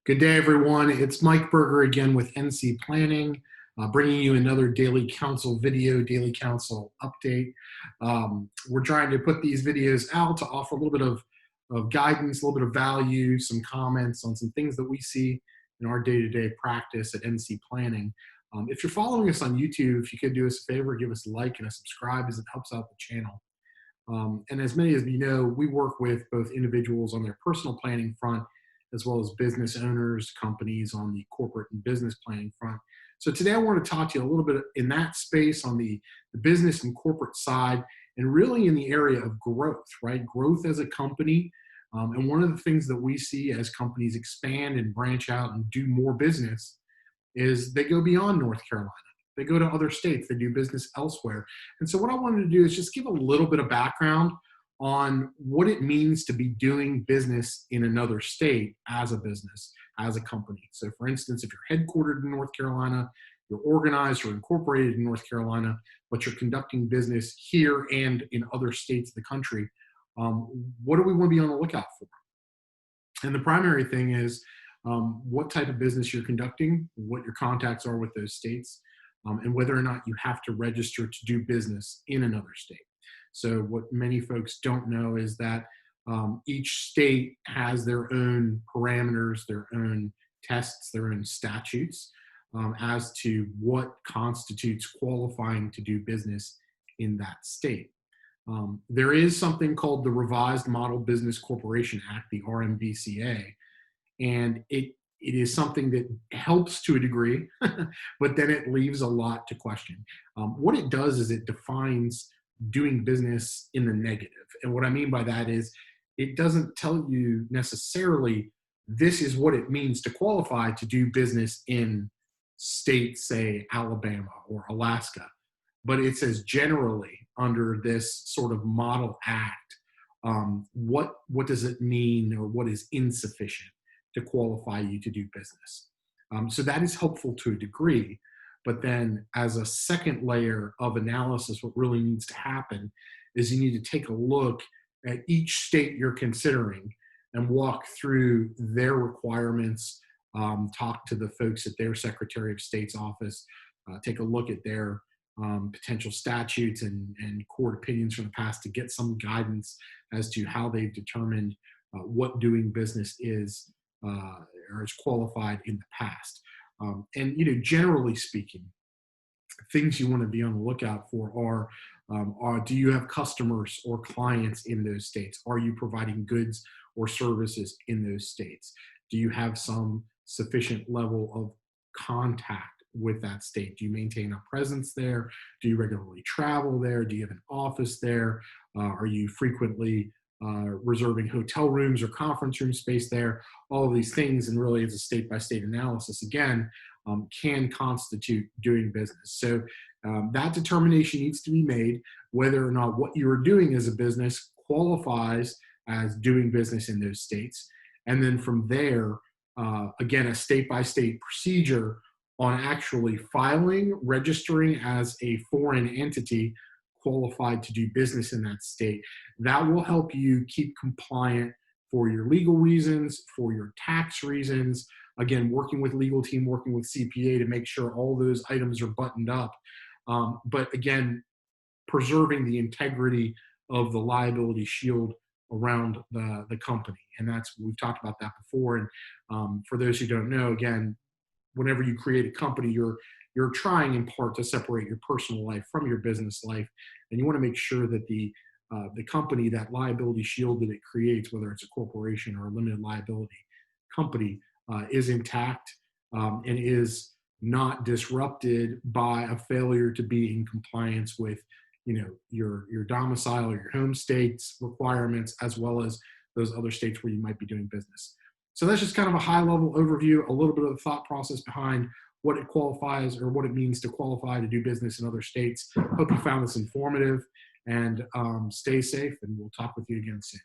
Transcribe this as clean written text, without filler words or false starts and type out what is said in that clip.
Good day, everyone. It's Mike Berger again with NC Planning, bringing you another Daily Council video, Daily Council update. We're trying to put these videos out to offer a little bit of guidance, a little bit of value, some comments on some things that we see in our day-to-day practice at NC Planning. If you're following us on YouTube, if you could do us a favor, give us a like and a subscribe as it helps out the channel. And as many of you know, we work with both individuals on their personal planning front as well as business owners, companies on the corporate and business planning front. So today I want to talk to you a little bit in that space on the business and corporate side, and really in the area of growth, right? Growth as a company. And one of the things that we see as companies expand and branch out and do more business is they go beyond North Carolina. They go to other states, they do business elsewhere. And so what I wanted to do is just give a little bit of background on what it means to be doing business in another state as a business, as a company. So for instance, if you're headquartered in North Carolina, you're organized or incorporated in North Carolina, but you're conducting business here and in other states of the country, what do we want to be on the lookout for? And the primary thing is what type of business you're conducting, what your contacts are with those states, and whether or not you have to register to do business in another state. So what many folks don't know is that each state has their own parameters, their own tests, their own statutes as to what constitutes qualifying to do business in that state. There is something called the Revised Model Business Corporation Act, the RMBCA, and it is something that helps to a degree, but then it leaves a lot to question. What it does is it defines doing business in the negative. And what I mean by that is it doesn't tell you necessarily this is what it means to qualify to do business in states, say Alabama or Alaska, but it says generally under this sort of model act, what does it mean or what is insufficient to qualify you to do business. So that is helpful to a degree. But then as a second layer of analysis, what really needs to happen is you need to take a look at each state you're considering and walk through their requirements, talk to the folks at their Secretary of State's office, take a look at their potential statutes and court opinions from the past to get some guidance as to how they've determined what doing business is or is qualified in the past. And generally speaking, things you want to be on the lookout for are do you have customers or clients in those states? Are you providing goods or services in those states? Do you have some sufficient level of contact with that state? Do you maintain a presence there? Do you regularly travel there? Do you have an office there? Are you frequently reserving hotel rooms or conference room space there? All of these things, and really it's a state-by-state analysis, again, can constitute doing business. So that determination needs to be made whether or not what you are doing as a business qualifies as doing business in those states. And then from there, again, a state-by-state procedure on actually filing, registering as a foreign entity qualified to do business in that state. That will help you keep compliant for your legal reasons, for your tax reasons. Again, working with legal team, working with CPA to make sure all those items are buttoned up. But again, preserving the integrity of the liability shield around the company. And we've talked about that before. And for those who don't know, again, whenever you create a company, you're trying in part to separate your personal life from your business life. And you want to make sure that the company, that liability shield that it creates, whether it's a corporation or a limited liability company, is intact and is not disrupted by a failure to be in compliance with your domicile or your home state's requirements, as well as those other states where you might be doing business. So that's just kind of a high level overview, a little bit of the thought process behind what it qualifies or what it means to qualify to do business in other states. Hope you found this informative, and stay safe, and we'll talk with you again soon.